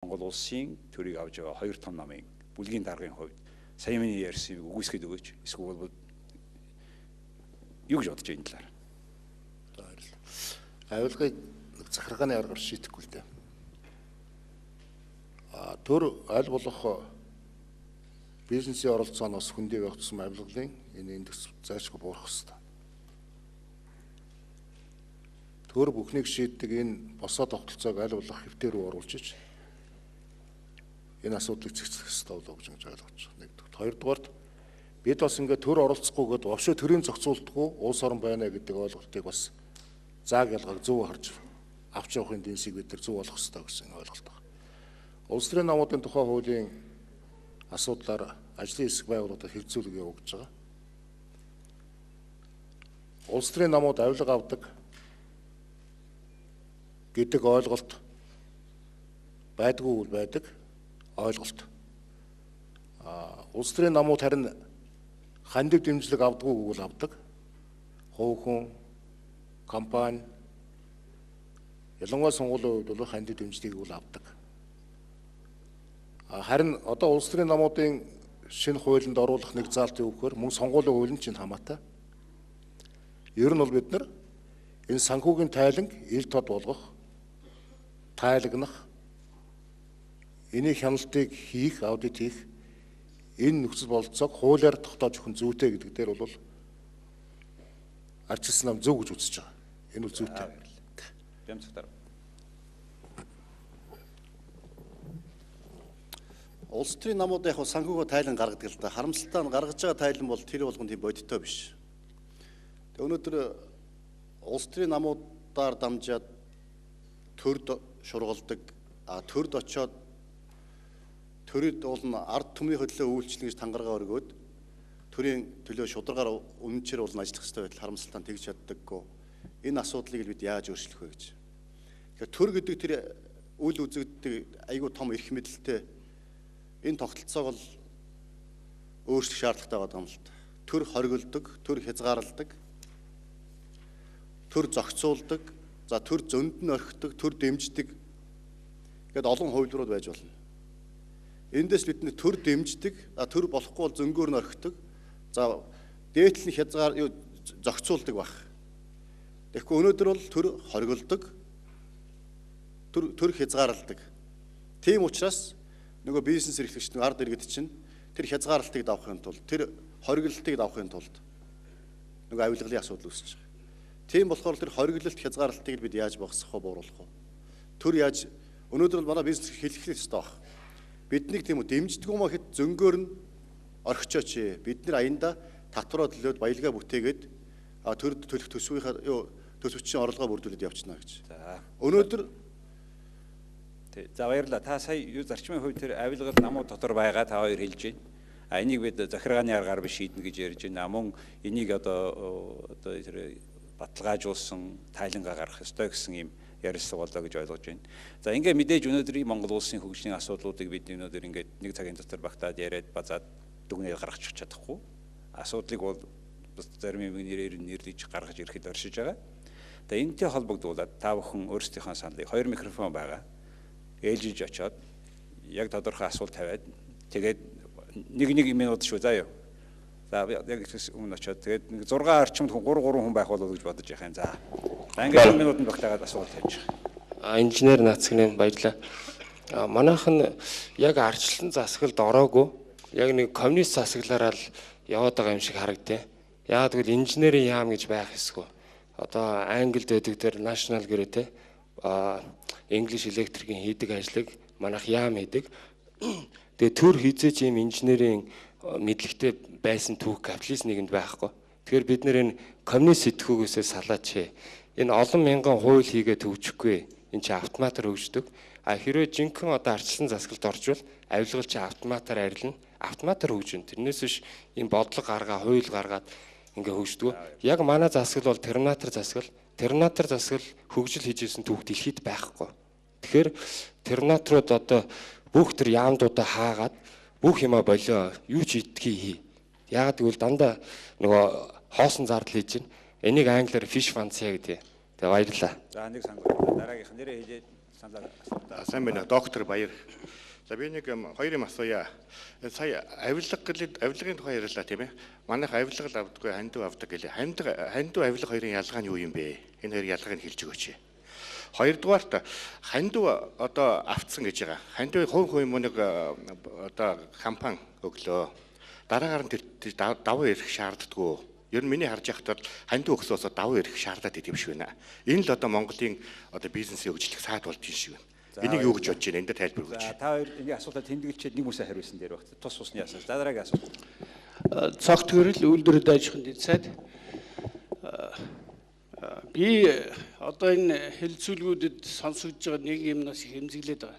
Монгол улсын төрийг авж байгаа 2 том намын бүлгийн даргын хувьд сая миний ярьсан үгүйсгэд өгөөч. Эсвэл юу гэж бодож байна талаар. Авилгыг захиргааны аргаар шийдэхгүй л дээ. Төр аль болох бизнесийн оролцооноос хүндий байх тусам авилгалын энэ индекс зайлшгүй буурах хэрэгтэй. Төр бүхнийг шийддэг энэ босоод тогтолцоог аль болох хэвтэр рүү оруулж ич энэ асуудлыг цэгцлэх хэрэгтэй болов гэж ойлгож байна. Нэгдүгээр. Хоёрдугаарт бид бас ингээд төр оролцохгүйгээд овшоо төрийн зохицуулдаггүй улс орон байна гэдэг ойлголтыг бас зааг ялгааг зөв харж авч явахын дэнсийг бид нар зөв болох хэрэгтэй гэсэн ойлголт байна. Улс төрийн намуудын тухай хуулийн асуудлаар ажлын хэсэг байгууллагад хэрэгцүүлэг явуулж байгаа. Улс төрийн намууд авилга авдаг гэдэг ойлголт байдгүй үл байдаг ойлголт. Улс төрийн намууд харин хандив дэмжлэг авдаггүй үл авдаг. Хувь хүн, компани, ялангуяа сонгуулийн үед бол хандив дэмжлэгийг үл авдаг. Харин одоо улс төрийн намуудын шинэ хуулинд оруулах нэг заалт юу гэхээр мөн сонгуулийн хууль нь ч хамаатай. Ер нь бол бид нар энэ санхүүгийн тайланг ил тод болгох, тайлагнах, энийг хяналтыг хийх, аудит хийх энэ нөхцөл бололцоог хуулиар тогтоож өгөх нь зүйтэй гэдэг дээр бол арчилсан нам зөв гэж үзэж байгаа. Энэ бол зүйтэй. Улс төрийн намууд яг санхүүгөө тайлан гаргадаг л да. Харамсалтай нь гаргаж байгаа тайлан бол тэр болгонд тийм бодиттой биш. Тэг өнөөдөр улс төрийн намуудаар дамжаад төрд шургалдаг, төрд очоод төрөд бол ард түмний хөдлөө үйлчлэн гэж тангаргаа өргөөд төрийн төлөө шударгаар үнэнчээр бол ажиллах хэрэгтэй байтал харамсалтай тэгж чаддаггүй. Энэ асуудлыг бид яаж өөрчлөх вэ гэж. Тэгэхээр төр гэдэг тэр үйл үзэгддэг айгүй том эрх мэдэлтэй энэ тогтолцоог бол өөрчлөх шаардлагатай байгаа юм л та. Төр хоригддог, төр хязгаарладаг, төр зохицуулдаг, за төр зөнд нь орхидог, төр дэмждэг гэдэг олон хувилбарууд байж болно. Эндээс бидний төр дэмждэг, төр болохгүй бол зөнгөөр нь орхидог, за дээдл нь зохицуулдаг баг. Тэгэхгүй өнөөдөр бол төр хоригддог, төр хязгаарладаг. Тийм учраас нөгөө бизнес эрхлэгч нэг ард иргэд чинь тэр хязгаарлалтыг давахын тулд тэр хориглолтыг давахын тулд нөгөө авилгалын асуудал үүсэж байгаа. Тийм болохоор тэр хориглолт хязгаарлалтыг бид яаж багасгах вэ, бууруулах вэ? Төр яаж өнөөдөр бол манай бизнес хэлэхлэх ёстой баг. Биднийг тийм үү дэмждэг юм ахэд зөнгөөр нь орхичооч. Бид нар аянда татвараа төлөөд баялгаа бүтээгээд төр төлөх төсвийн орлогоо бүрдүүлээд явчихна гэж. За. Өнөөдөр За баярлалаа. Та сая юу зарчмын хувьд тэр авилгал намууд дотор байгаа та хоёр хэлж байна. Энийг бид захиргааны аргаар биш шийднэ гэж ярьж байна. Мөн энийг одоо тэр баталгаажуулсан тайлангаа гаргах ёстой гэсэн юм ярилцлага болоо гэж ойлгож байна. За ингээ мэдээж өнөөдрийн Монгол улсын хөгжлийн асуудлуудыг бид өнөөдөр ингээд нэг цагийн дотор багтаад яриад базаад дүгнээ гаргачих чадахгүй. Асуудлыг бол зарим юм нэрлэж гаргаж ирэхэд оршиж байгаа. Тэгээ энэтэй холбогдуулаад та бүхэн өөрсдийнхөө саналыг 2 микрофон байгаа. Ээлжиж очоод яг тодорхой асуулт тавиад тэгээд нэг минут шүү заа юу. За яг өмнө очоод тэгээд 6 орчимд 3 хүн байх болов гэж бодож яхаа юм. За ингээд 1 минутанд багтаагаад асуулт тавьж байгаа. Инженер Нацгнын баярлалаа. Манайхан яг арчлан засаглалд ороогүй яг нэг коммунист засаглаараа л яваад байгаа юм шиг харагдтыг. Яагаад гэвэл инженерийн яам гэж байх хэсгүй. Одоо Англид байдаг дээр national гэрээтэй English Electric-ийн хийдэг ажлыг манайх яам хийдэг. Тэгээ төр хизээч юм инженерийн мэдлэгтэй байсан түүх капиталист нийгэмд байхгүй. Тэгэхээр бид нэр энэ коммунист сэтгүүгээсээ салаач. Энэ олон мянган хууль хийгээд төвчөхгүй. Энэ чи автоматар хөгждөг. Хэрвээ жинхэнэ одоо арчилсан засаглалд оржвол авилгал чи автоматар арилна. Автоматар хөгжинэ. Тэрнээс биш энэ бодлого гаргаа, хууль гаргаад ингээ хөгждөг. Яг манай засаглал бол терминатор засаглал. Терминатор засаглал хөгжил хийжсэн түүх дэлхийд байхгүй. Тэгэхээр терминаторууд одоо бүх тэр яамдуудаа хаагаад бүх юма болоо юу ч идтгий хий. Яагаад гэвэл дандаа нөгөө хоосон зардал хийж байна. Энийг англиар fish fancy гэдэг. Тэгээ баярлалаа. За нэг санал дараагийнх нэрээ хэлээд саналаа. Сайн байна. Доктор Баяр. За би нэг хоёр юм асууя. Сая авилгын тухай ярьлаа тийм ээ. Манайх авилга л авдаггүй, хандив авдаг гэлээ. Хандив авилга хоёрын ялгаа нь юу юм бэ? Энэ хоёр ялгааг нь хэлж өгөөч. Хоёрдугаарт хандив одоо автсан гэж байгаа. Хандив хувь юм нэг одоо компани өглөө. Дараагаар нь тэр давуу ирэх шаарддаггүй. Ер нь миний харж байхад хандив өгсөөс давуу ирэх шаардаад идэв шиг байна. Энэ л одоо Монголын одоо бизнесийн хөгжлөх саад болж байна шиг байна. Энийг юу гэж бодож байна? Энд дээр тайлбар өгөөч. За та хоёр энэ асуултад тэмдэглэчээд нэг хүмүүсээ хариулсан дээр багт. Тус усны асуулт. За дараагийн асуулт. Цогт хөрөл үйлдвэрлэлд аж ахуйн сайд. Би одоо энэ хэлэлцүүлгүүдэд сонсогдож байгаа нэг юмнаас их эмзэглээд байгаа.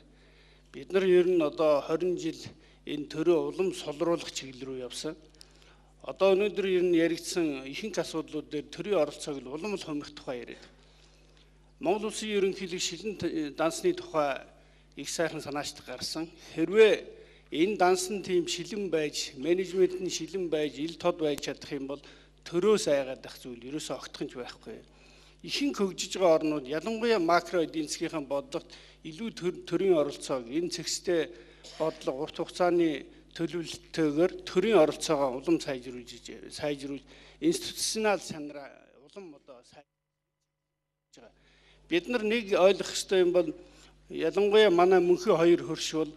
Бид нар ер нь одоо 20 жил энэ төрөө улам солруулах чиглэл рүү явсан. Одоо өнөөдөр ер нь яригдсан ихэнх асуудлууд дээр төрийн оролцоог л улам л хомих тухай яриад. Монгол Улсын ерөнхийлөг шилэн дансны тухай их сайхан санаачд гарсан. Хэрвээ энэ дансан тийм шилэн байж, менежмент нь шилэн байж, ил тод байж чадах юм бол төрөөс айгаад ах зүйл ерөөсөө огтхон ч байхгүй. Ихэнх хөгжиж байгаа орнууд ялангуяа макро эдийн засгийн бодлогот илүү төрийн оролцоог энэ зэгстэй бодлого урт хугацааны төлөвлөлтөөр төрийн оролцоогоо улам сайжруулж институционал сандраа улам одоо сайжруулж байгаа. Бид нар нэг ойлгох ёстой юм бол ялангуяа манай мөнхөө хоёр хөрш бол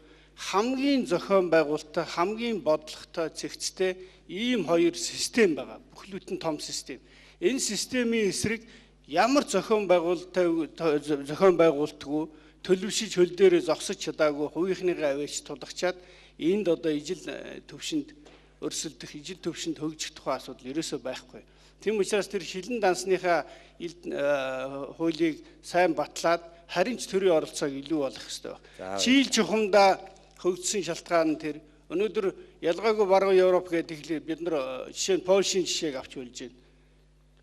хамгийн зохион байгуулалттай, хамгийн бодлоготой зэгцтэй ийм хоёр систем байгаа. Бүхлбүтэн том систем. Энэ системийн эсрэг ямар зохион байгуулалтгүй төлөвшиж хөл дээрээ зогсож чадаагүй хувийнхныгаа аваач тулгачаад энд одоо ижил төвшөнд өрсөлдөх, ижил төвшөнд хөгжих тухай асуудал ерөөсөө байхгүй. Тийм учраас тэр шилэн дансныхаа хуулийг сайн батлаад харин ч төрийн оролцоог илүү болох ёстой байна. Чийл чухамдаа хөгжсөн шалтгаан нь тэр өнөөдөр ялгаагүй баруун Европ гэдэг бид нар жишээ нь Польшийн жишээг авч үлж байна.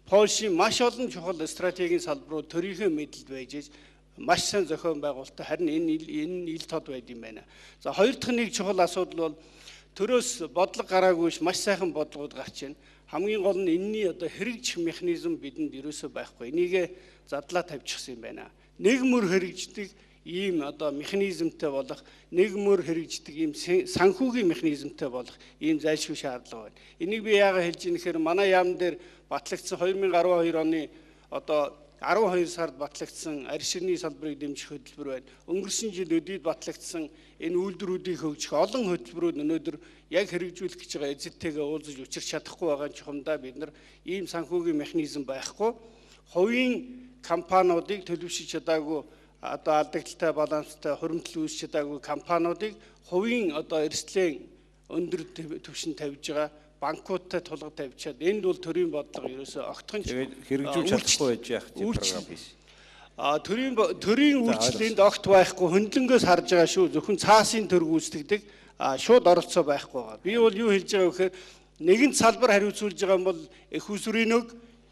Польшийн маш олон чухал стратегийн салбарууд төрийнхөө мэдэлд байж маш сайн зохион байгуулалттай харин энэ ил тод байд юм байна. За хоёр дахь нэг чухал асуудал бол төрөөс бодлого гараагүйш маш сайхан бодлогууд гарч байна. Хамгийн гол нь энэний одоо хэрэгжих механизм бидэнд ерөөсөө байхгүй. Энийг задлаа тавьчихсан юм байна. Нэг мөр хэрэгждэг ийм одоо механизмтай болох, нэг мөр хэрэгждэг ийм санхүүгийн механизмтай болох ийм зайлшгүй шаардлага байна. Энийг би яагаад хэлж ийм гэхээр манай яам дээр батлагдсан 2012 оны одоо 12 сард батлагдсан арь ширний салбарыг дэмжих хөтөлбөр байна. Өнгөрсөн жил өдийд батлагдсан энэ үйлдвэрүүдийг хөгжих олон хөтөлбөрүүд өнөөдөр яг хэрэгжүүлэх гэж байгаа эзэдтэйгээ уулзаж учирч чадахгүй байгаа чухамдаа бид нар ийм санхүүгийн механизм байхгүй. Хувийн компаниудыг төлөвшөж чадаагүй одоо алдагдaltaй баланстай хуримтлал үүсч чадаагүй компаниудыг хувийн одоо эрсдлийн өндөр түвшинд тавьж байгаа банкуудтай тулга тавьчаад энд бол төрийн бодлого ерөөсөө огтхон хэрэгжүүлж чадахгүй байж яах тийм програм биш. Төрийн үйлчлэлийн огт байхгүй хөндлөнгөөс харж байгаа шүү. Зөвхөн цаасын төр гүйцэтгэдэг шууд оролцоо байхгүй байгаа. Би бол юу хэлж байгаа вэ гэхээр нэгэн салбар хариуцуулж байгаа юм бол их усрын өг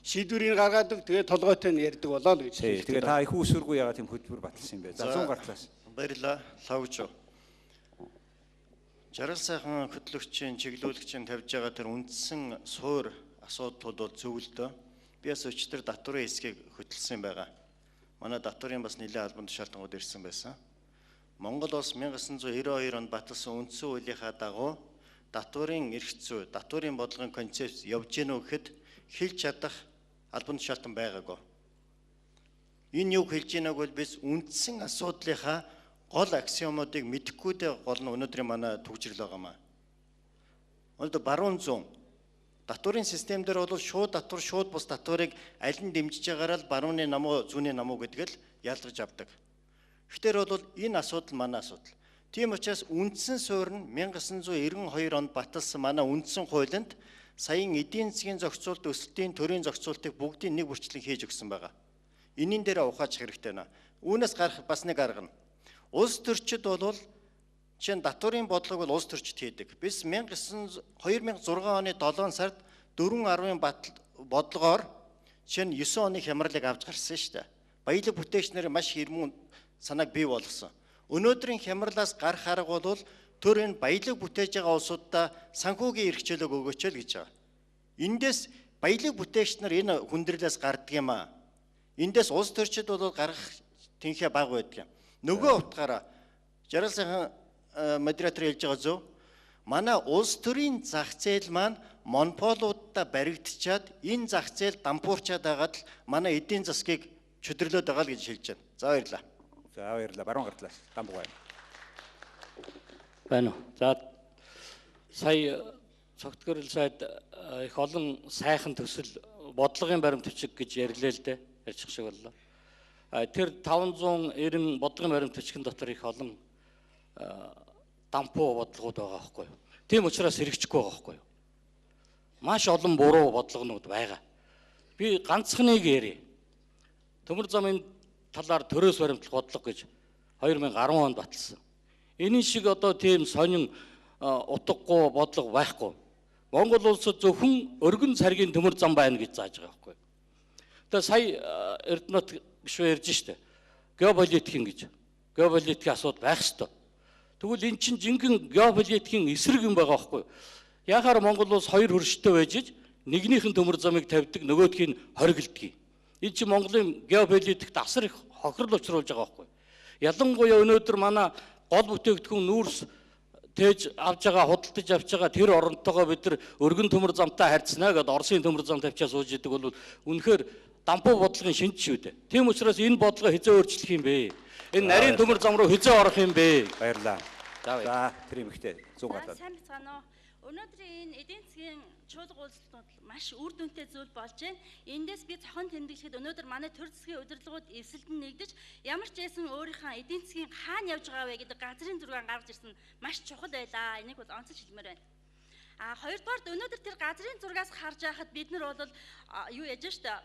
шийдвэрийг гаргаад тэгээ толгойтой нь ярьдаг болоо л гэж. Тэгээ та их усргүй ягаад тийм хөтөлбөр баталсан юм бэ? За 100 гартлаас. Баярлалаа. Лавж. Жаргал сайхан хөтлөгчийн, чиглүүлэгчийн тавьж байгаа тэр үндсэн суур асуудлууд бол зөвлөдөө. Би бас өчтөр татварын хэсгийг хөтөлсөн байгаа. Манай татварын бас нэлээд албан тушаалтангууд ирсэн байсан. Монгол улс 1992 онд баталсан үндсэн хуулийнхаа дагуу татварын эрх зүй, татварын бодлогын концепц явж гэнэ гэхэд хэлж чадах албан тушаалтан байгаагүй. Энэ юу хэлж гэнэг бол biz үндсэн асуудлынхаа гол аксиомуудыг мэдэхгүйдээ гол нь өнөөдрийн манай төгжрөл байгаамаа. Өнөөдөр баруун зүүн татварын систем дээр бол шууд татвар, шууд бус татварыг аль нь дэмжиж байгаараа л барууны намуу, зүүнний намуу гэдгийг л ялгаж авдаг. Тэгэхээр бол энэ асуудал манай асуудал. Тийм учраас үндсэн суурь нь 1992 онд баталсан манай үндсэн хуулинд саяын эдийн засгийн зохицуулт, өсөлтийн төрийн зохицуултыг бүгдийг нэг бүрчлэн хийж өгсөн байгаа. Энийн дээр ухаачих хэрэгтэй байна. Үүнээс гарах бас нэг арга нь улс төрчид бол чинь татварын бодлого бол улс төрчид хийдэг. Бид 2006 оны 7 сард 4.10-ын бодлогоор чинь 9 оны хямралыг авч гарсан шүү дээ. Баялаг бүтээгчнэр маш хэрмэн санааг бий болгосон. Өнөөдрийн хямралаас гарах арга бол төр энэ баялаг бүтээж байгаа улсуудаа санхүүгийн эрхчлөлөг өгөөч л гэж байгаа. Эндээс баялаг бүтээгчнэр энэ хүндрэлээс гардаг юм аа. Эндээс улс төрчид бол гарах тэнхээ баг байдаг юм. Нөгөө утгаараа жаргал сайхан модератор хэлж байгаа зөв. Манай улс төрийн зах зээл маань монополуудаа баригдчаад энэ зах зээл дампуурчаад байгаад л манай эдийн засгийг чөдөрлөөд байгаа л гэж хэлж байна. За баярлалаа. За баярлалаа. Баруун гартлаас Дамбугай. Байна уу. За сая цогтгөрөл сайд их олон сайхан төсөл бодлогын баримт бичиг гэж ярьлаа л дээ. Ярьчих шиг боллоо. Тэр 590 бодлогын баримт бичгийн дотор их олон дампуу бодлогууд байгаа байхгүй юу. Тийм учраас хэрэгжихгүй байгаа байхгүй юу. Маш олон буруу бодлогонууд байгаа. Би ганцхныг ярив. Төмөр замын талаар төрөөс баримтлах бодлого гэж 2010 онд баталсан. Энэ шиг одоо тийм сонин утгагүй бодлого байхгүй. Монгол улсад зөвхөн өргөн царгийн төмөр зам байна гэж зааж байгаа байхгүй. Тэгээ сая Эрдэнэт гişүү ярьж штэ. Геополитикийн гэж. Геополитикийн асуудал байх ёстой. Тэгвэл эн чинь жинхэнэ геополитикийн эсрэг юм байгаа байхгүй. Яхаар Монгол улс хоёр хөрштэй байж нэгнийх нь төмөр замыг тавьдаг, нөгөөдгийг нь хориглодог. Энэ чинь Монголын геополитикт асар их хохирол учруулж байгаа байхгүй. Ялангуяа өнөөдөр манай гол бүтээгдэхүүн нүүрс тээж авч байгаа, худалдаж авч байгаа тэр оронтойгоо бид нар өргөн төмөр замтай харьцнаа гэдээ Оросын төмөр зам тавьчаа сууж идэг бол үнэхээр дампуу бодлогын шинж шүү дээ. Тийм учраас энэ бодлого хязээ өөрчлөх юм бэ? Энэ нарийн төмөр зам руу хязээ орох юм бэ? Баярлалаа. За тэр эмэгтэй 100 гартлаа. Сайн бацгаана уу. Өнөөдрийн энэ эдийн засгийн чуулга уулзалтууд маш үр дүнтэй зүйл болж байна. Эндээс би цохон тэмдэглэхэд өнөөдөр манай төр засгийн удирдлагууд эвсэлдэн нэгдэж ямар ч байсан өөрийнхөө эдийн засгийн хаана явж байгаа вэ гэдэг газрын зураг гаргаж ирсэн маш чухал байлаа. Энийг бол онцлж хэлмээр байна. Хоёрдугаар өнөөдөр тэр газрын зургаас харж байхад бид нар бол юу яаж штэ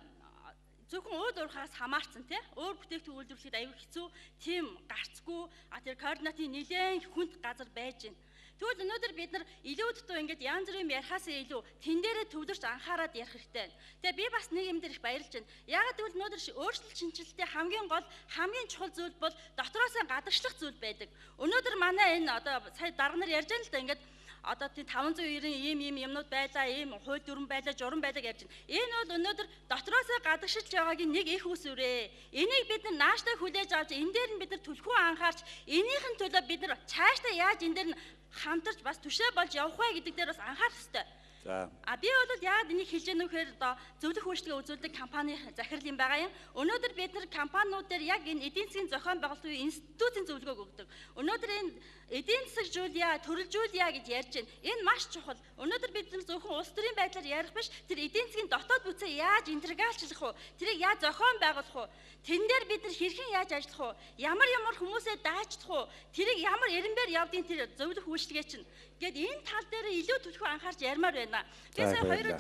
зөвхөн ууд уурхаас хамаарсан тий өөр бүтээгдэхүүн үйлдвэрлэхэд аюул хэцүү тийм гарцгүй тэр координатын нэлээд хүнд газар байж байна. Тэгвэл өнөөдөр бид нар илүү дутуу ингээд янз бүрийн ярихаас илүү тэн дээрээ төвлөрч анхаарад ярих хэрэгтэй байна. Тэгээ би бас нэг юм дээр их баярлж байна. Яагаад гэвэл өнөөдөр өөрчлөлт шинжилтийн хамгийн чухал зүйл бол дотроосоо гадагшлах зүйл байдаг. Өнөөдөр манай энэ одоо сая дарга нар ярьж байна л да ингээд одоо тийм 590 ийм юмнууд байлаа, ийм хууль дүрм байлаа, журам байлаа гэж байна. Энэ бол өнөөдөр дотроосоо гадагшилж байгаагийн нэг их үсвэрээ. Энийг бид нар нааштай хүлээж авч энэ дээр нь бид нар түлхүү анхаарч энийхэн төлөө бид нар цаашдаа яаж энэ дээр нь хамтарч бас түшээ болж явах вэ гэдэг дээр бас анхаарах хэрэгтэй. За. Би бол яагаад энийг хэлж яах вэ гэхээр одоо зөвлөх үйлчлэгээ үзүүлдэг компани захирал юм байгаа юм. Өнөөдөр бид нар компаниуд дээр яг энэ эдийн засгийн зохион байгуулалтын институтын зөвлөгөөг өгдөг. Өнөөдөр энэ эдийн засаг жуулья, төрөл жуулья гэж ярьж байна. Энэ маш чухал. Өнөөдөр бид нар зөвхөн улс төрийн байдлаар ярих биш, тэр эдийн засгийн дотоод бүтцээ яаж интегралчлах вэ? Тэрийг яаж зохион байгуулах вэ? Тэн дээр бид нар хэрхэн яаж ажиллах вэ? Ямар хүмүүсээ дааждах вэ? Тэрийг ямар эренбээр явдгийг тэр зөвлөх үйлчлэгээ чинь. Гэт энэ тал дээр илүү түлхүү анхаарч ярмаар байна. Би сая 2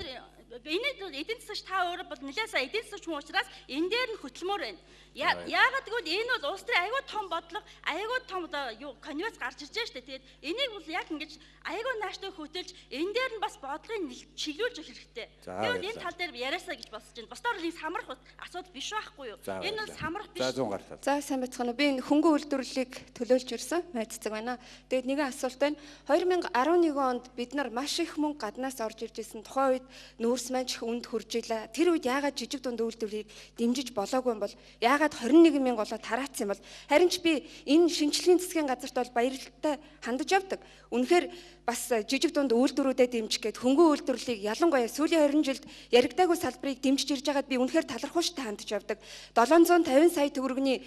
өдөр энэ эдийн засагч та өөрөө бол нэлээд сайн эдийн засагч хүн учраас энэ дээр нь хөтлмөр байна. Яагаад гэвэл энэ бол улс төрийн аюул том бодлого, аюул том одоо конвенц гарч ирж байгаа шүү дээ. Тэгээд энийг бол яг ингэж аюул нааштай хөтөлж энэ дээр нь бас бодлогыг чиглүүлж өгөх хэрэгтэй. Тэгвэл энэ тал дээр яриасаа гэж босож байна. Босдоор нэг самрах асуудал биш байхгүй юу? Энэ бол самрах биш. За 100 гартлаа. За сайн байцгаана. Би энэ хөнгөн үйлдвэрлэлийг төлөөлж ирсэн майдцаг байна. Тэгээд нэгэн асуулт байна. 2011 онд бид нар маш их мөнгө гаднаас орж ирж ирсэн. Тухайн үед нүүрс маань ч үнд хүрж илаа. Тэр үед яагаад жижиг дунд үйлдвэрлэлийг дэмжиж болоогүй юм бол яагаад 21 мянга болоод тараацсан юм бол харин ч би энэ шинжилгээний засгийн газарт бол баярлалтай хандаж явдаг. Үнэхээр бас жижиг дунд үйлдвэрүүдэд дэмжих гээд хөнгөн үйлдвэрлэлийг ялангуяа сүүлийн 20 жилд яригдаагүй салбарыг дэмжиж ирж байгаад би үнэхээр талархууштай хандаж явдаг. 750 сая төгрөгийн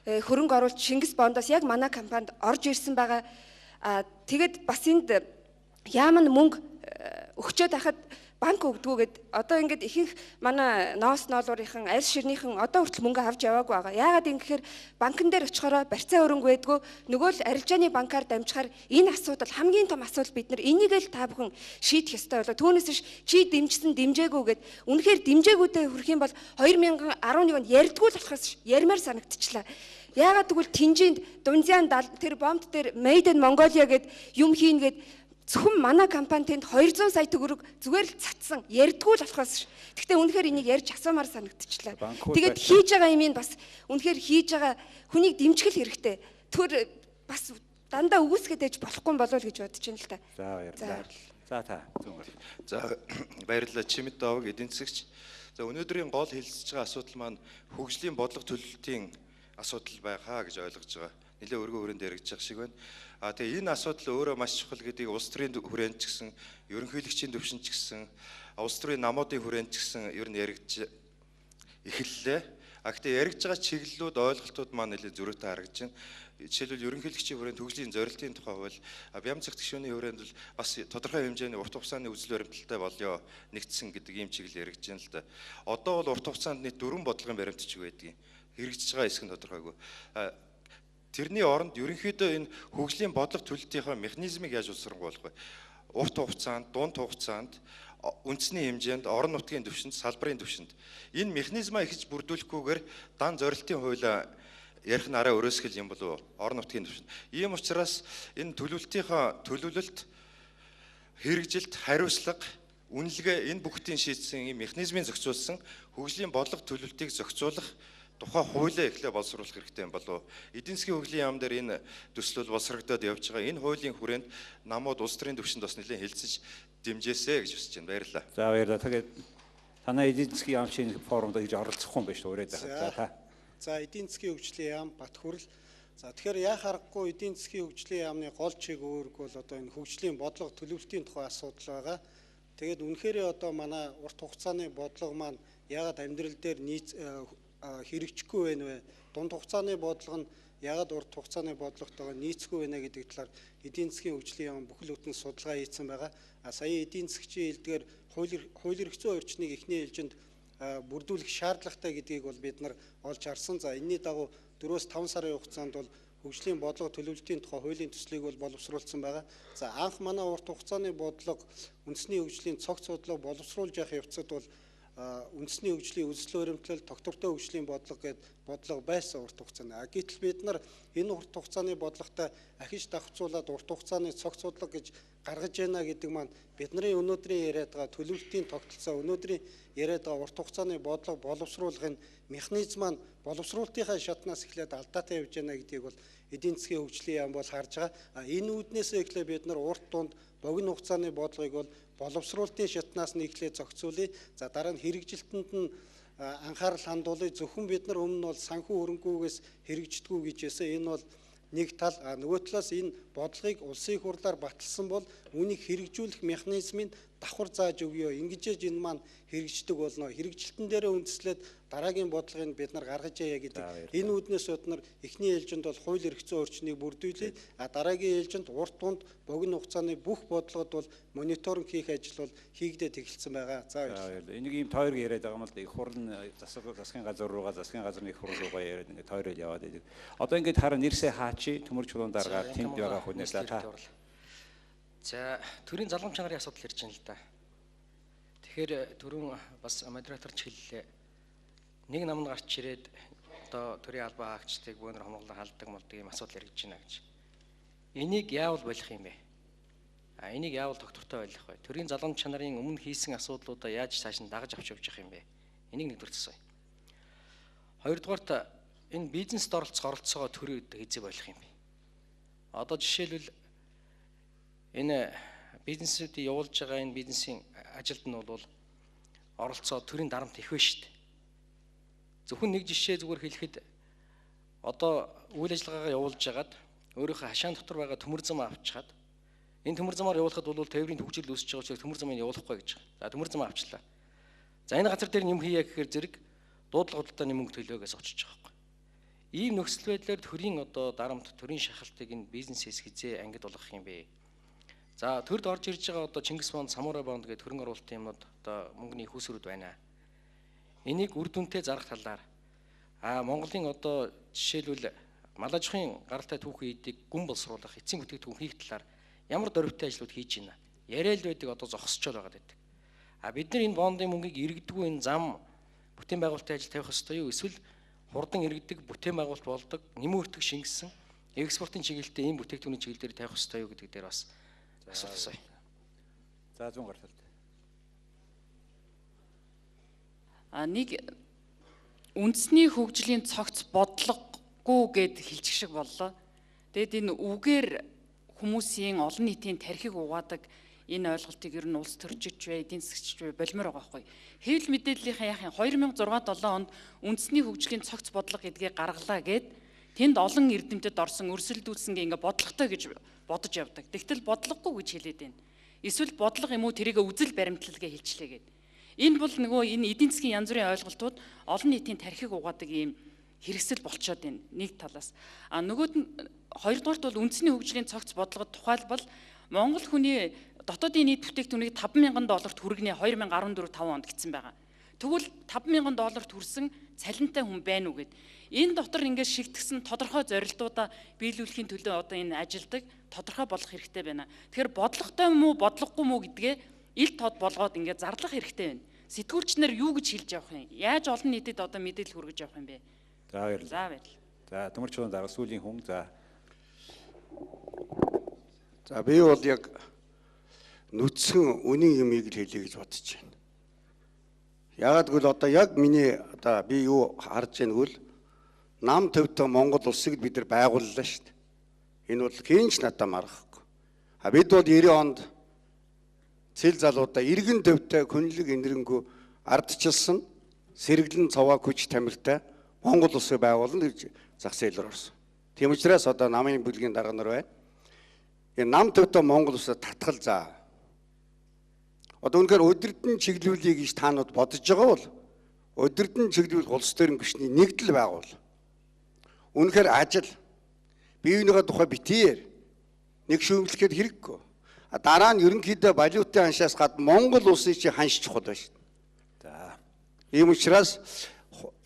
хөрөнгө оруулалт Шингис бондоос яг манай компанид орж ирсэн байгаа. Тэгэд бас энд яаман мөнгө өгчөөд байхад банк өгдгүүгээд одоо ингээд ихэнх манай ноос ноолуурынхан арьс ширнийхэн одоо хүртэл мөнгө авч яваагүй байгаа. Яагаад юм гэхээр банкн дээр очихороо барьцаа өрөнгө байдгүй нөгөө л арилжааны банкар дамжихаар энэ асуудал хамгийн том асуудал бид нар энийг л та бүхэн шийдэх ёстой болоо. Түүнээс биш чи дэмжсэн дэмжээгүйгээд үнэхээр дэмжээгүйтэй хүрэх юм бол 2011 онд ярьдгүй л болохоос ярмаар санагдчихлаа. Яагаад тэгвэл Тинжинд Дунзян тэр бомб дээр Made in Mongolia гэд юм хийн гэд зөвхөн манай компани тэнд 200 сая төгрөг зүгээр л цацсан ярьдгүй л болохоос. Гэхдээ үнэхээр энийг ярьж асуумаар санагдчихлаа. Тэгээд хийж байгаа юм бас үнэхээр хийж байгаа хүнийг дэмжих хэрэгтэй. Тэр бас дандаа үгүйсгээд ээж болохгүй болов гэж бодож байна л та. За баярлалаа. За та зүүн. За баярлалаа Чимэд Даваг эдийн засагч. За өнөөдрийн гол хэлэлцэж байгаа асуудал маань хөгжлийн бодлого төлөлтийн асуудал байгаа гэж ойлгож байгаа. Нэлээ өргөн хүрээнд яригдчих шиг байна. Тэгээ энэ асуудал өөрөө маш чухал гэдгийг улс төрийн хүрээнд ч гэсэн, ерөнхийлөгчийн түвшинд ч гэсэн, улс төрийн намуудын хүрээнд ч гэсэн ер нь яригдж эхэллээ. Гэхдээ яригдж байгаа чиглэлүүд, ойлголтууд маань нэлээд зөрүүтэй харагдаж байна. Жишээлбэл ерөнхийлөгчийн хүрээнд төгслийн зорилтын тухай хууль, Бям цагт гишүүний хүрээнд бол бас тодорхой хэмжээний урт хугацааны үзэл баримталтай болёо нэгдсэн гэдэг ийм чиглэл яригдж байна л да. Одоо бол урт хугацаанд нийт 4 бодлогын баримтч байдгийг хэрэгжиж байгаа хэсэг нь тодорхойгүй. Тэрний оронд ерөнхийдөө энэ хөгжлийн бодлого төлөлтийнхаа механизмыг яаж усрангуулах вэ? Урт хугацаанд, дунд хугацаанд, үндэсний хэмжээнд, орон нутгийн түвшинд, салбарын түвшинд энэ механизмаа ихэж бүрдүүлэхгүйгээр дан зорилтын хуулиа ярих нараа өрөөсгөл юм болов орон нутгийн түвшинд. Ийм учраас энэ төлөвлөлт, хэрэгжилт, хариуцлага, үнэлгээ энэ бүгдийн шийдсэн ийм механизмын зохицуулсан хөгжлийн бодлого төлөвлөлтийг зохицуулах тухай хуулиа эхлээ боловсруулах хэрэгтэй юм болов. Эдийн засгийн хөгжлийн яам дээр энэ төслөл боловсрогдоод явж байгаа. Энэ хуулийн хүрээнд намууд улс төрийн түвшинд бас нэлээд хэлцэж дэмжээсэй гэж хүсэж байна. Баярлалаа. За баярлалаа. Тэгээд танай эдийн засгийн яам шинэ форумд гэж оролцохгүй юм байна шүү дээ. За та. За эдийн засгийн хөгжлийн яам Батхүрэл. За тэгэхээр яа харахгүй эдийн засгийн хөгжлийн яамны гол чиг үүрэг бол одоо энэ хөгжлийн бодлого төлөвлөлтийн тухай асуудал байгаа. Тэгээд үнэхээр одоо манай урт хугацааны бодлого маань яагаад амьдрал дээр хэрэгжихгүй байна вэ? Дунд хугацааны бодлого нь яагаад урт хугацааны бодлоготойгоо нийцэхгүй байна гэдэг талаар эдийн засгийн хөгжлийн яам бүхэл бүтэн судалгаа хийсэн байгаа. Сая эдийн засгийн хэлдгээр хууль эрх зүйн орчныг эхний ээлжинд бүрдүүлэх шаардлагатай гэдгийг бол бид нар олж харсан. За энэний дагуу 4-5 сарын хугацаанд бол хөгжлийн бодлого төлөвлөлтийн тухай хуулийн төслийг бол боловсруулсан байгаа. За анх манай урт хугацааны бодлого үндэсний хөгжлийн цогц бодлого боловсруулж явах явцад бол үндэсний хөгжлийн үзэл баримтлал, тогтвортой хөгжлийн бодлого гэдэг бодлого байсан урт хугацааны. Гэтэл бид нар энэ урт хугацааны бодлоготой ахиж давхцуулаад урт хугацааны цогц бодлого гэж гаргаж яана гэдэг маань бидний өнөөдрийн яриад байгаа төлөвлөлтийн тогтолцоо, өнөөдрийн яриад байгаа урт хугацааны бодлого боловсруулахын механизм маань боловсруулалтынхаа шатнаас эхлээд алдаатай явж байна гэдгийг бол эдийн засгийн хөгжлийн яам бол харж байгаа. Энэ үүднээс эхлээ бид нар урт дунд богино хугацааны бодлогыг бол боловсруулалтын шатнаас нь эхлээд зохицуулъя. За дараа нь хэрэгжилтэнд нь анхаарал хандуулъя. Зөвхөн бид нар өмнө нь бол санхүү хөрөнгүүгээс хэрэгждэггүй гэж хэлсэн. Энэ бол нэг тал. Нөгөө талаас энэ бодлогыг улсын хурлаар баталсан бол үүнийг хэрэгжүүлэх механизмыг давхар зааж өгье. Ингэж энэ маань хэрэгждэг болно. Хэрэгжилтэн дээрээ үндэслээд дараагийн бодлогыг бид нар гаргаж яая гэдэг. Энэ үүднээс бид нар эхний ээлжинд бол хууль эрх зүйн орчныг бүрдүүлээ. Дараагийн ээлжинд урт дунд богино хугацааны бүх бодлогод бол мониторинг хийх ажил бол хийгдээд эхэлсэн байгаа. За баярлалаа. Энийг ийм тойрог яриад байгаа юм л да. Их хурл нь засгийн газар руугаа, засгийн газрын их хурл руугаа яриад ингээд тойрол яваад байдаг. Одоо ингээд хараа нэрсээ хаачи төмөр чулуун дараагаар тэнд байгаа хүнээс та. За төрийн залгамж чанарын асуудал ярьж байна л да. Тэгэхээр түрүүн бас модераторч хэллээ. Нэг намд гарч ирээд одоо төрийн албан хаагчдыг бөөнөр хомголон халддаг молдог юм асуудал яригдж байна гэж. Энийг яавал болох юм бэ? Энийг яавал тогтвортой ойлгох вэ? Төрийн залгамж чанарын өмнө хийсэн асуудлуудаа яаж цааш нь дагаж авч явж явах юм бэ? Энийг нэгдүгээр асууя. Хоёрдугаарт энэ бизнест оролцоогоо төрийн хэзээ болох юм бэ? Одоо жишээлбэл энэ бизнесүүдийг явуулж байгаа энэ бизнесийн ажилд нь бол оролцоо төрийн дарамт их байна шүү дээ. Зөвхөн нэг жишээ зүгээр хэлэхэд одоо үйл ажиллагаагаа явуулж хагаад өөрийнхөө хашаан дотор байгаа төмөр зам авчихад энэ төмөр замаар явуулахад бол тээврийн төвчл үүсэж байгаа учраас төмөр замыг явуулахгүй гэж байгаа. За төмөр зам авчлаа. За энэ газар дээр юм хийя гэхээр зэрэг дуудлага худалдааны мөнгө төлөөгөөс очиж байгаа байхгүй. Ийм нөхцөл байдлаар төрийн одоо дарамт, төрийн шахалтыг энэ бизнесээс хизээ ангид болгох юм бэ? За төрд орж ирж байгаа одоо Чингис бонд, Самурай бонд гэдэг хөрөнгө оруулалтын юмуд одоо мөнгөний хүүсрүүд байна. Энийг үр дүнтэй зарах талаар Монголын одоо жишээлбэл малажхын гаралтай түүхэн эдийг гүн боловсруулах, эцсийн бүтээгдэхүүн хийх талаар ямар дөрвтэй ажлууд хийж байна. Яриад байдаг одоо зогсчод байгаа гэдэг. Бид нар энэ бондын мөнгийг иргэдэггүй энэ зам бүтээн байгуулалтын ажил тавих ёстой юу? Эсвэл хурдан иргэдэг бүтээн байгуулалт болдог, нэмэн өртөг шингэсэн экспортын чиглэлтэй энэ бүтээгдэхүүний чиглэл дээр тавих ёстой юу гэдэг дээр бас асуулт асууя. За 100 гаралтай. Нэг үндэсний хөгжлийн цогц бодлогогүй гэд хэлчих шиг боллоо. Тэгэд энэ үгээр хүмүүсийн олон нийтийн тархиг угаадаг энэ ойлголтыг ер нь улс төрчиж бай, эдийн засгч бай болмоор байгаа байхгүй. Хэвлэл мэдээллийнхаа яахын 2006-7 онд үндэсний хөгжлийн цогц бодлого гэдгийг гаргалаа гэд тэнд олон эрдэмтэд орсон өрсөлдүүлсэнгээ ингээ бодлоготой гэж бодож явдаг. Тэгтэл бодлогогүй гэж хэлээд байна. Эсвэл бодлого юм уу тэрийг үзэл баримтлалгээ хэлчлээ гэд. Энэ бол нөгөө энэ эдийн засгийн янз бүрийн ойлголтууд олон нийтийн тархиг угаадаг ийм хэрэгсэл болцоод байна нэг талаас. Нөгөөд нь хоёрдугаарт бол үндэсний хөгжлийн цогц бодлогод тухайлбал Монгол хүний дотоодын нийт бүтээгдэхүүнийг $5,000 хүргэнэ 2014-5 онд гэсэн байгаа. Тэгвэл $5,000 хүрсэн цалинтай хүн байна уу гэд. Энэ дотор ингээд шигтгсэн тодорхой зорилтуудаа биелүүлэхийн төлөө одоо энэ ажилдаг тодорхой болох хэрэгтэй байна. Тэгэхээр бодлоготой мүү бодлогогүй мүү гэдгээ ил тод болгоод ингээд зарлах хэрэгтэй байна. Сэтгүүлч нар юу гэж хэлж явах юм? Яаж олон нийтэд одоо мэдээлэл хүргэж явах юм бэ? За баярлалаа. За төмөрчүүн дараа сүүлийн хүн за. За би бол яг нүцгэн үнийн юмыг л хэлье гэж бодож байна. Яагаад гэвэл одоо яг миний одоо би юу харж байгааг бол нам төвтэй Монгол улсыг бид нар байгууллаа шүү дээ. Энэ бол хинч надад маргахгүй. Бид бол 90 онд цэл залуудаа иргэн төвтэй хүнлэг энэрнгүү ардчилсан сэргэлэн цаваа хүч тамиртай Монгол улсыг байгуулна гэж зах зээлээр орсон. Тийм учраас одоо намын бүлгийн дарга нар байна. Энэ нам төвтэй Монгол улсад татгал заа. Одоо үнэхээр удирдан чиглүүлье гэж та нар бодож байгаа бол удирдан чиглүүлэх улс төрийн гишний нэгдэл байгуул. Үнэхээр ажил биеийнхээ тухай битээр нэг шүүмжлэхэд хэрэггүй. Дараа нь ерөнхийдөө валютын ханшаас гадна Монгол улсыг чи ханш чухал байна шүү дээ. За. Ийм учраас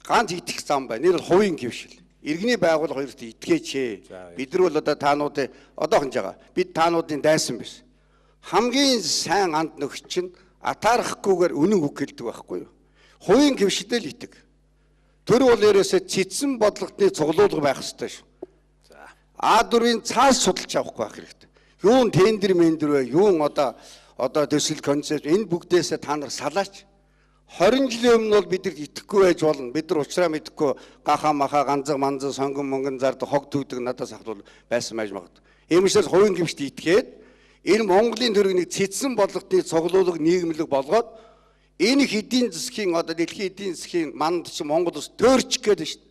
ганц итгэх зам байна. Нэр хувийн гівшил. Иргэний байгууллага хоёрт итгээч. Бид нар бол одоо таануудын одоо хонж байгаа. Бид таануудын дайсан биш. Хамгийн сайн анд нөхч чинь атаарахгүйгээр үнэн үг хэлдэг байхгүй юу? Хувийн гівшидэл итэг. Тэр бол ерөөсөө цэцэн бодлоготны цуглуулга байх ёстой шүү. За. А4-ийн цаас судалж авахгүй байх хэрэгтэй. Юун тендер мендер вэ? Юун одоо төсөл концепт энэ бүгдээсээ та нар салаач. 20 жилийн өмнө бол бидэрт итгэхгүй байж болно. Бид нар уучраа мэдэхгүй гахаа маха ганзаг манзаг сонгон монгон зард хог түйдэг надаас ахвал байсан байж магадгүй. Ийм учраас хувийн гівшд итгээд энэ Монголын төрөнийг цэцэн бодлоготны цуглуулга нийгэмлэг болгоод энэ их эдийн засгийн одоо дэлхийн эдийн засгийн манд чи Монгол улс төөрчих гээд шүү дээ.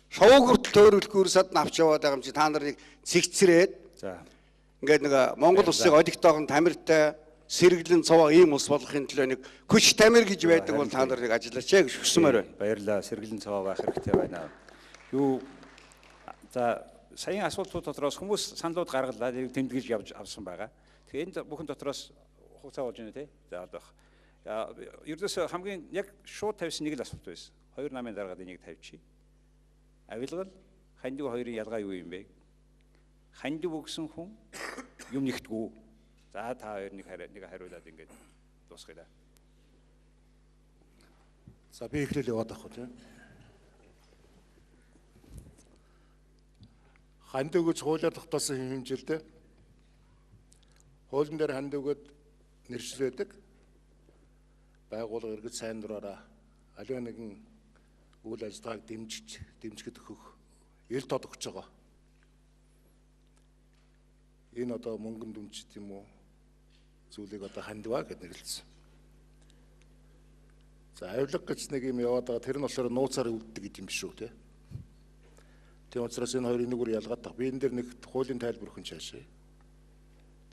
Шовуу хүртэл төөрүүлэхгүй ерөөсөд авч яваад байгаа юм чи та нарыг цэгцрээд. За. Ингээд нэг Монгол улсыг одогтойгон тамиртай сэргэлэн цаваа ийм улс болохын төлөө нэг хүч тамир гэж байдаг бол та нарыг ажиллаач гэж хүсмээр байна. Баярлалаа. Сэргэлэн цаваа байх хэрэгтэй байна. Юу за саяын асуултууд дотроос хүмүүс саналууд гаргалаа тэмдэглэж явж авсан байгаа. Тэгэхээр энэ бүхэн дотроос хугацаа болж байна тий. За одоо ердөөсөө хамгийн яг шууд тавьсан нэг л асуулт байсан. Хоёр намын дараагаад энийг тавьчих. Авилгал хандив хоёрын ялгаа юу юм бэ? Хандив өгсөн хүн юм нэгтгүү. За та хоёр нэг хариулаад ингээд дуусгая. За би эхлээл яваад авах үү. Хандив гэж хуулиар тогтоосон хэмжээлтэй хуулийн дээр хандивгэд нэршлээдэг байгууллага иргэд сайн дураараа аливаа нэгэн үйл ажиллагааг дэмжихэд өгөх ил тод өгч байгаа. Энэ одоо мөнгөнд дүнчт юм уу зүйлийг одоо хандиваа гэж нэрлэсэн. За авилга гэж нэг юм яваад байгаа тэр нь болохоор нууцаар өвддөг гэдэг юм биш үү те. Тийм учраас энэ хоёрын нэг үр ялгаатай. Би энэ дээр нэг хуулийн тайлбар өгөн чаашаа.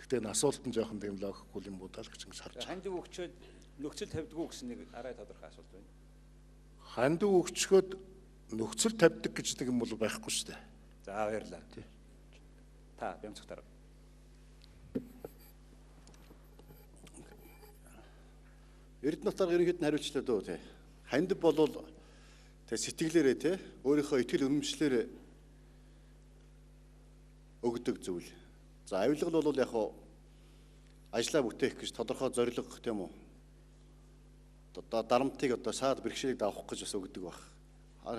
Гэхдээ энэ асуулт нь жоохон тийм логикгүй юм будаа л гэж ингэж харж байна. Хандив өгчөөд нөхцөл тавьдгүй гэсэн нэг арай тодорхой асуулт байна. Хандив өгчгөөд нөхцөл тавьдаг гэж нэг юм бол байхгүй шүү дээ. За баярлалаа. Та бямцгтар. Эрдэнэтээр ерөнхийд нь хариулчлаа дөө тий. Хандив болвол тэг сэтгэлээрээ тий өөрийнхөө итгэл үнэмшлэр өгдөг зүйл. За авилгал бол яг хоо ажлаа бүтээх гэж тодорхой зорилго тийм үү. Одоо дарамтыг одоо саад бэрхшээлийг давах гэж бас өгдөг баг.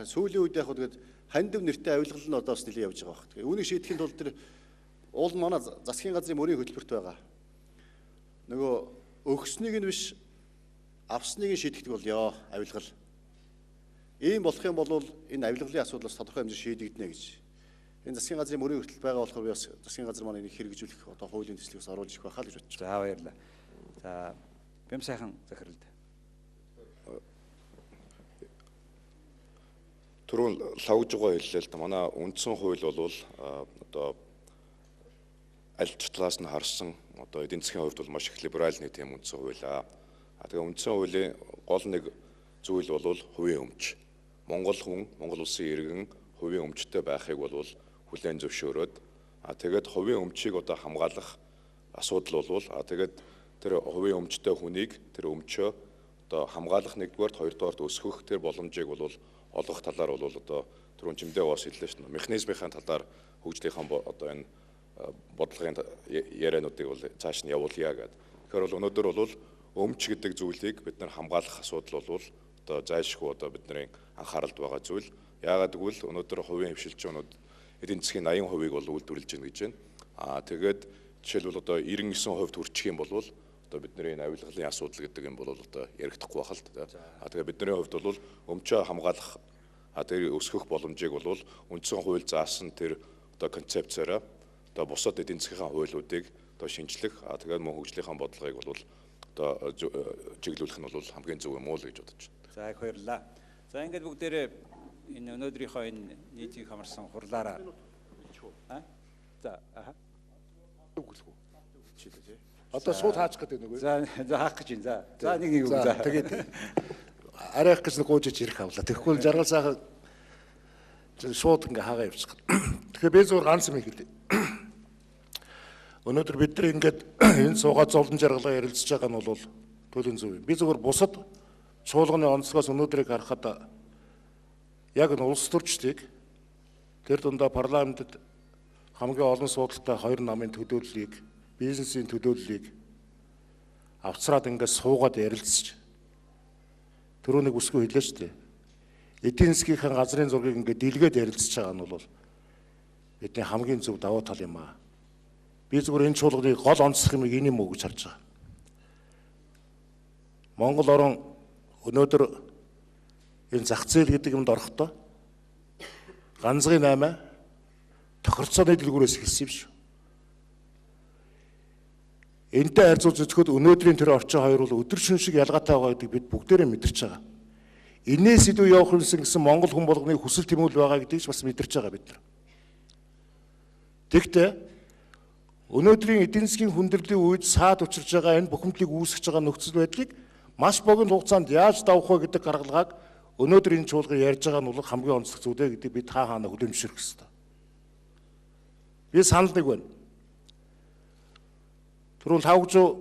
Сүүлийн үед яг хоо тэгээд хандив нэртэй авилгал нь одоо бас нэлээд явж байгаа баг. Тэгээ үүнийг шийдэхин тулд тэр уул манай засгийн газрын мөрийн хөтөлбөрт байгаа. Нөгөө өгсныг нь биш авсныг нь шийдэгдэг бол ёо авилгал. Ийм болох юм бол энэ авилгалын асуудлаас тодорхой хэмжээнд шийдэгдэнэ гэж. Энэ засгийн газрын мөрийн хөтөлбөр байгаа болохоор би бас засгийн газар маань энийг хэрэгжүүлэх одоо хуулийн төслийг оруулж ирэх байхаа л гэж бодож байна. За баярлалаа. За бям сайхан захиралд. Түрүүн лавж байгаа хэллээ л да. Манай үндсэн хууль бол одоо аль ч талаас нь харсан одоо эдийн засгийн хувьд бол маш их либерал нэг тийм үндсэн хууль аа. Тэгээ үндсэн хуулийн гол нэг зүйл бол хувийн өмч. Монгол хүн, Монгол улсын иргэн хувийн өмчтэй байхыг бол хүлээн зөвшөөрөөд тэгээд хувийн өмчийг одоо хамгаалах асуудал бол тэгээд тэр хувийн өмчтэй хүнийг тэр өмчөө одоо хамгаалах нэгдүгээр, хоёрдугаар өсгөх тэр боломжийг бол олгох талаар бол одоо түрүүн чимдээ бас хэллээ шүү дээ. Механизмын талаар хөгжлийнхэн одоо энэ бодлогын яриануудыг бол цааш нь явуулъя гэдэг. Тэгэхээр бол өнөөдөр бол өмч гэдэг зүйлийг бид нар хамгаалах асуудал бол одоо зайлшгүй одоо бидний анхааралд байгаа зүйл. Яагаад гэвэл өнөөдөр хувийн хвшилчнүүд эдийн засгийн 80% бол үйлдвэрлэж байна гэж байна. Тэгээд жишээлбэл одоо 99% хүрчих юм бол одоо бидний энэ авилгалын асуудал гэдэг юм бол одоо яригдахгүй байх л та. Тэгээд бидний хувьд бол өмчөө хамгаалах тэр өсгөх боломжийг бол үндсэн хууль заасан тэр одоо концепцаараа одоо бусад эдийн засгийн хуулиудыг одоо шинжлэх тэгээд мөн хөгжлийнхаа бодлогыг бол одоо чиглүүлэх нь бол хамгийн зөв юм уу л гэж бодож байна. За их баярлалаа. За ингээд бүгдээрээ энэ өнөөдрийнхөө энэ нийтийг хамарсан хурлаараа за одоо шууд хаачих гэдэг нэг үү? За хаах гэж байна. За нэг үг за. Тэгээд арайх гэж нэг гоожиж ирэх авлаа. Тэгэхгүй жаргал цаахан шууд ингээ хаагаа явчих. Тэгэхээр би зөвхөн ганц юм хэлээ. Өнөөдөр бид нар ингээд энэ суугаад зовлон жаргалаа ярилцж байгаа нь бол төлөв зөв юм. Би зөвхөн бусад чуулганы онцлогоос өнөөдрийг харахад яг нь улс төрчдийг тэр дундаа парламентэд хамгийн олон суудалтай хоёр намын төлөөллийг, бизнесийн төлөөллийг авцраад ингээд суугаад ярилцж түрүүнийг үсгүй хэлээ шүү дээ. Эдийн засгийн газрын зургийг ингээд дийлгээд ярилцж байгаа нь бол бидний хамгийн зөв давуу тал юм аа. Би зөвхөн энэ чуулганыг гол онцлох юм энэ юм уу гэж харж байгаа. Монгол орн өнөөдөр энэ зах зээл гэдэг юмд орохдоо ганцхан 8 тохирцооны дэлгүүрээс эхэлсэн юм шүү. Энтэй харьцуулж үзэхэд өнөөдрийн тэр орчин хоёр бол өдөр шөнө шиг ялгаатай байгаа гэдгийг бид бүгдээрээ мэдэрч байгаа. Инээс илүү явах юмсан гэсэн Монгол хүн болгоны хүсэл тэмүүлэл байгаа гэдгийг ч бас мэдэрч байгаа бид нар. Тэгэхдээ өнөөдрийн эдийн засгийн хүндрэлийн үед саад учирж байгаа энэ бухимдлыг үүсгэж байгаа нөхцөл байдлыг маш богино хугацаанд яаж давах вэ гэдэг гаргалгааг өнөөдөр энэ чуулган ярьж байгаа нь бол хамгийн онцлог зүйлээ гэдэг бид хаана хүлэмжшэрх ёстой. Би санал нэг байна. Түрүүн 500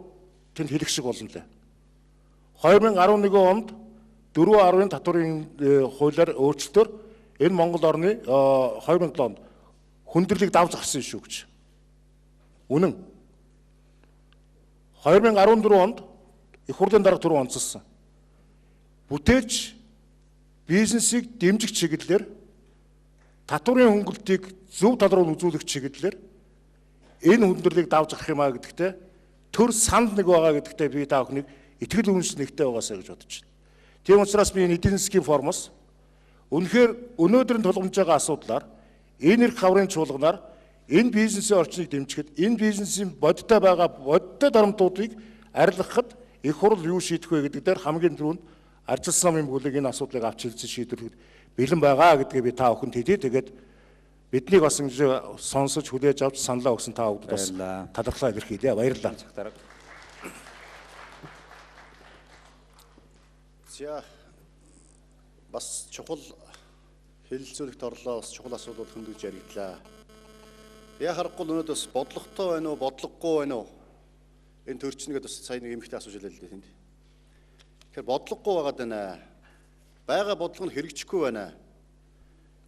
тэнд хэлэх шиг болно лээ. 2011 онд 4.10-ын татварын хуулиар өөрчлөлтөөр энэ Монгол орны 2007 онд хүндрэлийг давж гарсан шүү гэж. Үнэн. 2014 онд их хурлын дарга түрүү онцлсон. Бүтээлч бизнесийг дэмжих чиглэлээр татварын хөнгөлтийг зөв тал руу үзүүлэх чиглэлээр энэ хүндрэлийг давж гарах юм а гэдэгтээ төр санал нэг байгаа гэдэгтээ би та бүхнийг итгэл үнэмш нэгтэй байгаасаа гэж бодож байна. Тийм учраас би энэ эдийн засгийн формоос үнэхээр өнөөдөр тулгамж байгаа асуудлаар энэ эрх хаврын чуулганаар энэ бизнесийн орчныг дэмжихэд энэ бизнесийн бодиттой байгаа бодиттой дарамтуудыг арилгахад их хурл юу шийдэх вэ гэдэг дээр хамгийн түрүүнд арчилсан намын бүлэг энэ асуудлыг авч хэлсэн шийдвэрлэхэд бэлэн байгаа гэдгээ би та бүхэнд хэлье. Тэгээд биднийг бас ингэж сонсож хүлээж авч саналаа өгсөн та бүхэнд бас талархлаа илэрхийлье. Баярлалаа. За бас чухал хэлэлцүүлэгт орлоо, бас чухал асуудал хөндөж яригдлаа. Я харахгүй өнөөдөр бас бодлоготой байна уу, бодлогогүй байна уу? Энэ төрчнөд бас сая нэг эмэгтэй асууж байлаа л дээ тэнд. Тэгэхээр бодлогогүй байгаад байна. Бага бодлого нь хэрэгжихгүй байна.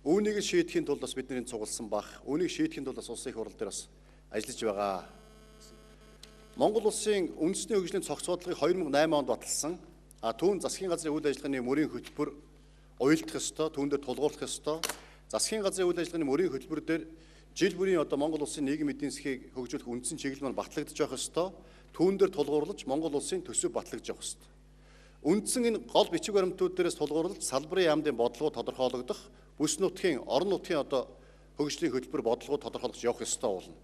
Үүнийг шийдэхин тулд бас бидний цугласан бах. Үүнийг шийдэхин тулд бас улсын их хурл дээр бас ажиллаж байгаа. Монгол улсын үндэсний хөгжлийн цогц бодлогыг 2008 онд баталсан. Түүн засгийн газрын үйл ажиллагааны мөрийн хөтөлбөр уйлдах ёстой, түүн дээр тулгуурлах ёстой. Засгийн газрын үйл ажиллагааны мөрийн хөтөлбөр дээр жил бүрийн одоо Монгол улсын нийгэм эдийн засгийг хөгжүүлэх үндсэн чиглэл маань батлагдж явах ёстой. Түүн дээр тулгуурлаж Монгол улсын төсөв батлагдж явах ёстой. Үндсэн энэ гол бичиг баримтууд дээрээс тулгуурлаж салбарын яамдын бодлого тодорхойлогдох, бүс нутгийн, орон нутгийн одоо хөгжлийн хөтөлбөр бодлого тодорхойлож явах ёстой болно.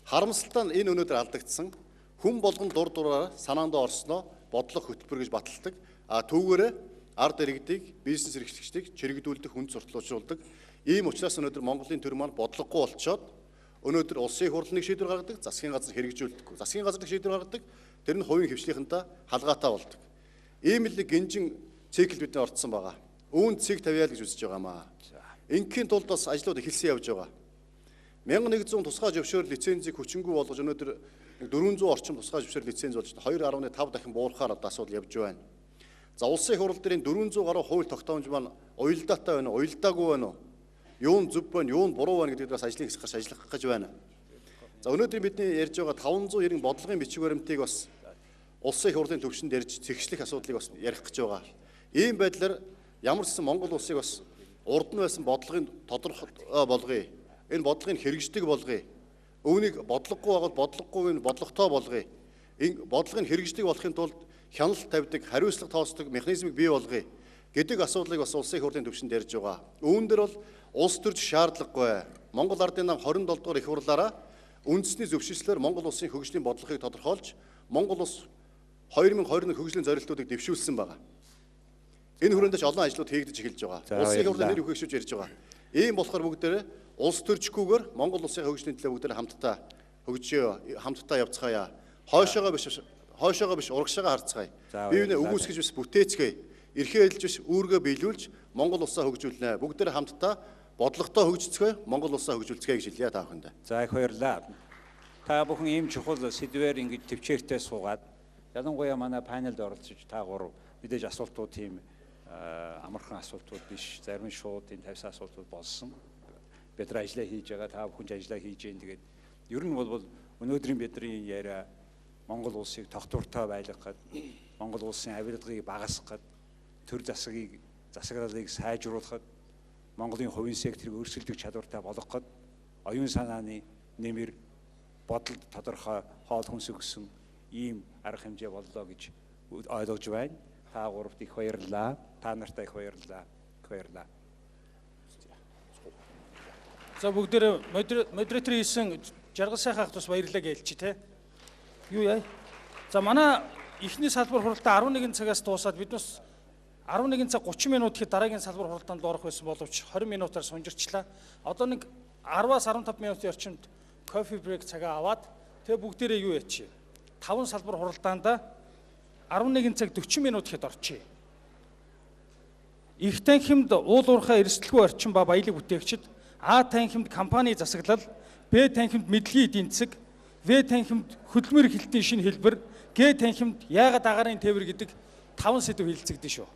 Харамсалтай нь энэ өнөөдөр алдагдсан. хүн болгон дур дураараа санаандаа орсноо бодлого хөтөлбөр гэж баталдаг. Түүгээрээ ард иргэдийг, бизнес эрхлэгчдийг чирэгдүүлдэг, хүнд сурталчилуулдаг. Ийм учраас өнөөдөр Монголын төр маань бодлогогүй болчоод өнөөдөр улсын хурлын шийдвэр гаргадаг, засгийн газар хэрэгжүүлдэг. Засгийн газар шийдвэр гаргадаг, тэр нь хувийн хвшлийнхэнтэй халгаатай болдог. Ийм л нэг гинжин цикл бидний орцсон байгаа. Үүнд цэг тавиал гэж үзэж байгаамаа. Ингийн тулд бас ажлууд эхэлсэн явж байгаа. 1100 тусгай зөвшөөрөл лицензийг хүчингүй болгож өнөөдөр 400 орчим тусгай зөвшөөрөл лиценз болж 2.5 дахин буурахаар одоо асуудал явж байна. За улсын хурал дээрийн 400 гаруй хууль тогтоомж маань уялдаатай байна уу, уялдаагүй байна уу? Юун зөв байна, юун буруу байна гэдэгт бас ажлыг хийж ажиллах гэж байна. За өнөөдөр бидний ярьж байгаа 590 бодлогын бичиг баримтыг бас улсын хурлын төвшөнд ярьж цэгшлэх асуудлыг бас ярих гэж байгаа. Ийм байдлаар ямар ч гэсэн Монгол улсыг бас урд нь байсан бодлогын тодорхой болгоё. Энэ бодлогыг хэрэгждэг болгоё. Үүнийг бодлогогүй байгаад бодлогогүй нь бодлоготой болгоё. Энэ бодлогыг хэрэгждэг болохын тулд хяналт тавьдаг, хариуцлага тооцдог механизмыг бий болгоё гэдэг асуудлыг бас улсын хурлын төвшөнд ярьж байгаа. Үүн дээр бол улс төрч шаардлагагүй. Монгол Ардын нам 27 дугаар их хурлаараа үндэсний зөвшөөрлөөр Монгол улсын хөгжлийн бодлогыг тодорхойлж, Монгол улс 2021 хөгжлийн зорилтуудыг дэвшүүлсэн байгаа. Энэ хүрээндээ ч олон ажлууд хийгдэж эхэлж байгаа. Улсын хурлын нэр хүчилж ярьж байгаа. Ийм болохоор бүгдээрээ улс төрчгүйгээр Монгол улсын хөгжлийн төлөө бүгдээрээ хамтдаа хөгжөө, хамтдаа явцгаая. Хойшоогоо биш урагшаага харцгаая. Биевнээ өгөөсгөж биш бүтээцгээе. Эрхээ хэлж биш үүргээ биелүүлж Монгол улсаа хөгжүүлнэ. Бүгдээрээ хамтдаа бодлоготой хөгжицгээе, Монгол улсаа хөгжүүлцгээе гэж хэлье та бүхэндээ. За их баярлалаа. Та бүхэн ийм чухал сэдвээр ингэж төвчээртэй суугаад ялангуяа манай панелд оролцож та гурав мэдээж асуултууд тийм амархан асуултууд биш, зарим нь шууд энэ тавьсан асуултууд болсон. Бид нар ажиллаа хийж байгаа, та бүхэн ажиллаа хийж гэн. Тэгээд ер нь бол өнөөдрийн бидний яриа Монгол улсыг тогтвортой байлгахад, Монгол улсын авилгыг багасгахад, төр засаглалыг сайжруулахад, Монголын хувийн секторыг өрсөлдөх чадвартай болгоход, оюун санааны нэмэр бодолд тодорхой хоол хүнс өгсөн ийм арга хэмжээ боллоо гэж ойлгож байна. Та гуравт их баярлалаа. Та нартай их баярлалаа. Их баярлалаа. За бүгдээрээ модератор хийсэн жаргал сайхан ахт бас баярлалаа гэлчи те. Юу яа? За манай эхний салбар хуралдаа 11 цагаас дуусаад бид бас 11 цаг 30 минут гэхэд дараагийн салбар хуралдаанд орох байсан боловч 20 минутаар сунжирчлаа. Одоо нэг 10-аас 15 минутын орчимд кофе брейк цагаа аваад тэгээ бүгдээрээ юу ячи? 5 салбар хуралдаанда 11 цаг 40 минут гэхэд орчие. Их танхимд уул уурхай эрсдэлгүй орчин ба баялаг бүтээгчид, А танхимд компани засаглал, Б танхимд мэдлэгийн эдийн засаг, В танхимд хөдөлмөр эрхлэлтийн шинэ хэлбэр, Г танхимд яагаад агарын тээвэр гэдэг 5 сэдв хэлэлцэгдэн шүү.